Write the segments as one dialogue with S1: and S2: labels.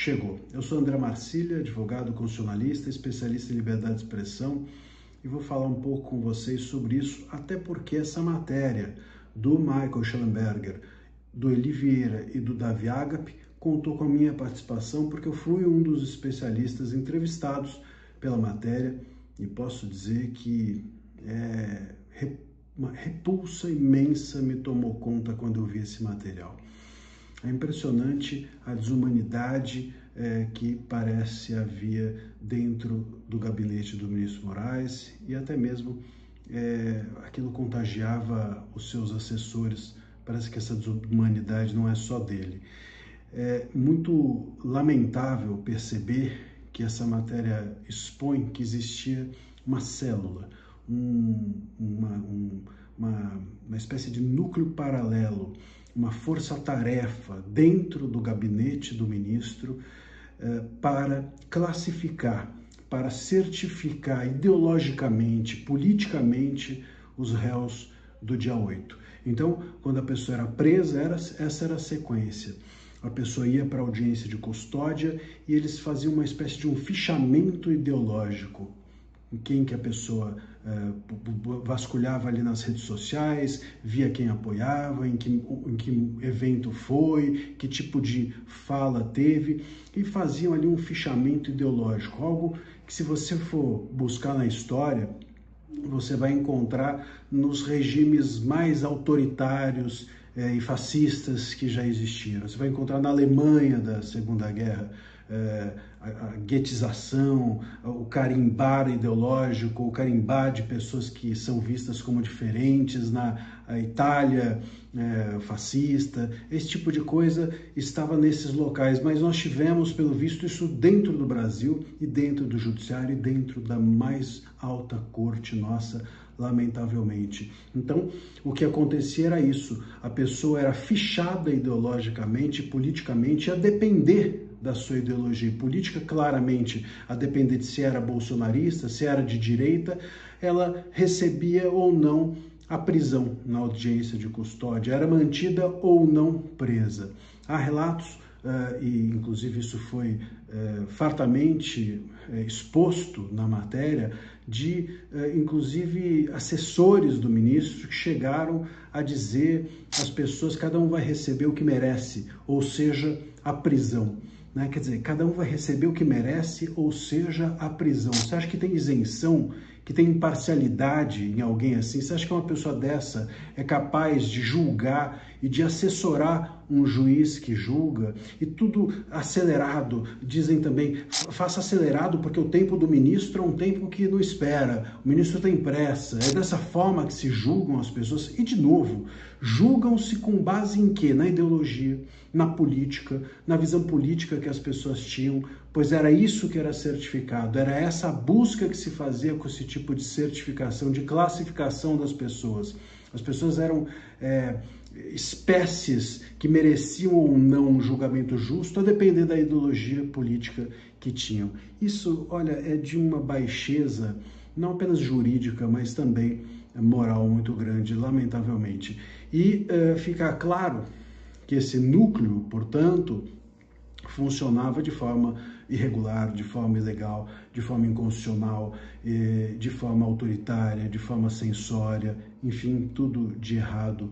S1: chegou. Eu sou André Marcília, advogado constitucionalista, especialista em liberdade de expressão, e vou falar um pouco com vocês sobre isso, até porque essa matéria do Michael Shellenberger, do Eli Vieira e do Davi Agape contou com a minha participação, porque eu fui um dos especialistas entrevistados pela matéria, e posso dizer que uma repulsa imensa me tomou conta quando eu vi esse material. É impressionante a desumanidade que parece havia dentro do gabinete do ministro Moraes, e até mesmo aquilo contagiava os seus assessores. Parece que essa desumanidade não é só dele. É muito lamentável perceber que essa matéria expõe que existia uma célula, uma espécie de núcleo paralelo, uma força-tarefa dentro do gabinete do ministro para classificar, para certificar ideologicamente, politicamente, os réus do dia 8. Então, quando a pessoa era presa, essa era a sequência. A pessoa ia para a audiência de custódia e eles faziam uma espécie de um fichamento ideológico. Em quem que a pessoa vasculhava ali nas redes sociais, via quem apoiava, em que evento foi, que tipo de fala teve, e faziam ali um fichamento ideológico, algo que, se você for buscar na história, você vai encontrar nos regimes mais autoritários e fascistas que já existiram. Você vai encontrar na Alemanha da Segunda Guerra a guetização, o carimbar ideológico, o carimbar de pessoas que são vistas como diferentes, na Itália fascista. Esse tipo de coisa estava nesses locais, mas nós tivemos, pelo visto, isso dentro do Brasil e dentro do judiciário e dentro da mais alta corte nossa, lamentavelmente. Então, o que acontecia era isso: a pessoa era fichada ideologicamente, politicamente, a depender da sua ideologia política, claramente a depender de se era bolsonarista, se era de direita, ela recebia ou não a prisão na audiência de custódia, era mantida ou não presa. Há relatos, e inclusive isso foi fartamente exposto na matéria, de inclusive assessores do ministro que chegaram a dizer às pessoas: cada um vai receber o que merece, ou seja, a prisão. Quer dizer, cada um vai receber o que merece, ou seja, a prisão. Você acha que tem isenção, que tem imparcialidade em alguém assim? Você acha que uma pessoa dessa é capaz de julgar e de assessorar um juiz que julga? E tudo acelerado. Dizem também, faça acelerado porque o tempo do ministro é um tempo que não espera. O ministro tem pressa. É dessa forma que se julgam as pessoas. E, de novo, julgam-se com base em quê? Na ideologia, na política, na visão política que as pessoas tinham, pois era isso que era certificado, era essa busca que se fazia com esse tipo de certificação, de classificação das pessoas. As pessoas eram espécies que mereciam ou não um julgamento justo, a depender da ideologia política que tinham. Isso, olha, é de uma baixeza, não apenas jurídica, mas também moral muito grande, lamentavelmente. E fica claro que esse núcleo, portanto, funcionava de forma irregular, de forma ilegal, de forma inconstitucional, de forma autoritária, de forma censória, enfim, tudo de errado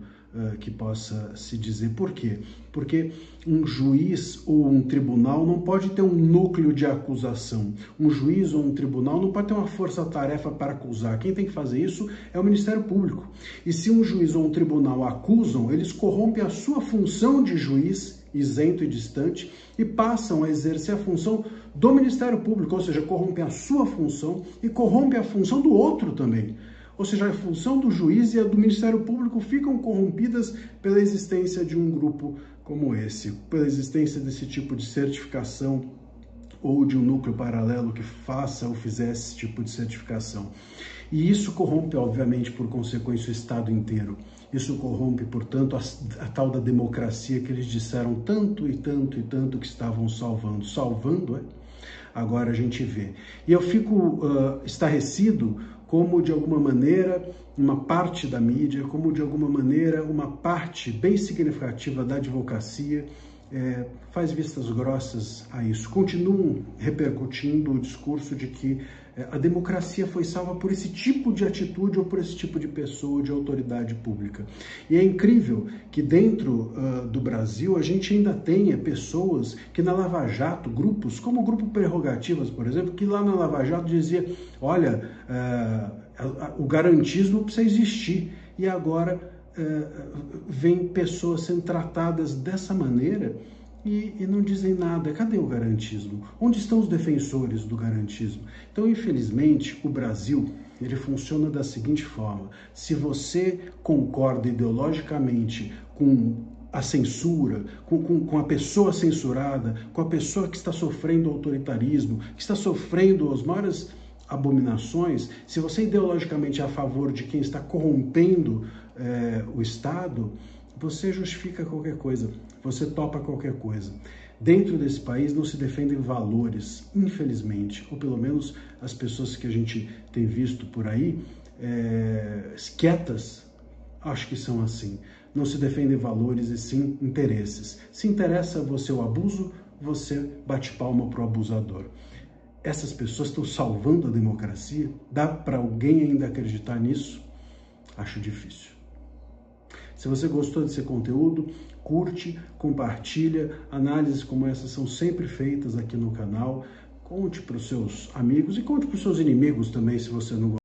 S1: que possa se dizer. Por quê? Porque um juiz ou um tribunal não pode ter um núcleo de acusação. Um juiz ou um tribunal não pode ter uma força-tarefa para acusar. Quem tem que fazer isso é o Ministério Público. E se um juiz ou um tribunal acusam, eles corrompem a sua função de juiz isento e distante e passam a exercer a função do Ministério Público, ou seja, corrompem a sua função e corrompem a função do outro também. Ou seja, a função do juiz e a do Ministério Público ficam corrompidas pela existência de um grupo como esse, pela existência desse tipo de certificação ou de um núcleo paralelo que faça ou fizesse esse tipo de certificação. E isso corrompe, obviamente, por consequência, o Estado inteiro. Isso corrompe, portanto, a tal da democracia que eles disseram tanto e tanto e tanto que estavam salvando. Salvando, Agora a gente vê. E eu fico estarrecido como, de alguma maneira, uma parte da mídia, como, de alguma maneira, uma parte bem significativa da advocacia faz vistas grossas a isso. Continuam repercutindo o discurso de que a democracia foi salva por esse tipo de atitude ou por esse tipo de pessoa, de autoridade pública. E é incrível que dentro do Brasil a gente ainda tenha pessoas que na Lava Jato, grupos como o Grupo Prerrogativas, por exemplo, que lá na Lava Jato dizia, olha, o garantismo precisa existir. E agora vem pessoas sendo tratadas dessa maneira e não dizem nada. Cadê o garantismo? Onde estão os defensores do garantismo? Então, infelizmente, o Brasil, ele funciona da seguinte forma: se você concorda ideologicamente com a censura, com a pessoa censurada, com a pessoa que está sofrendo autoritarismo, que está sofrendo as maiores abominações, se você ideologicamente é a favor de quem está corrompendo o Estado, você justifica qualquer coisa, você topa qualquer coisa. Dentro desse país não se defendem valores, infelizmente, ou pelo menos as pessoas que a gente tem visto por aí, quietas, acho que são assim. Não se defendem valores e sim interesses. Se interessa você o abuso, você bate palma para o abusador. Essas pessoas estão salvando a democracia? Dá para alguém ainda acreditar nisso? Acho difícil. Se você gostou desse conteúdo, curte, compartilha. Análises como essas são sempre feitas aqui no canal. Conte para os seus amigos e conte para os seus inimigos também, se você não gostou.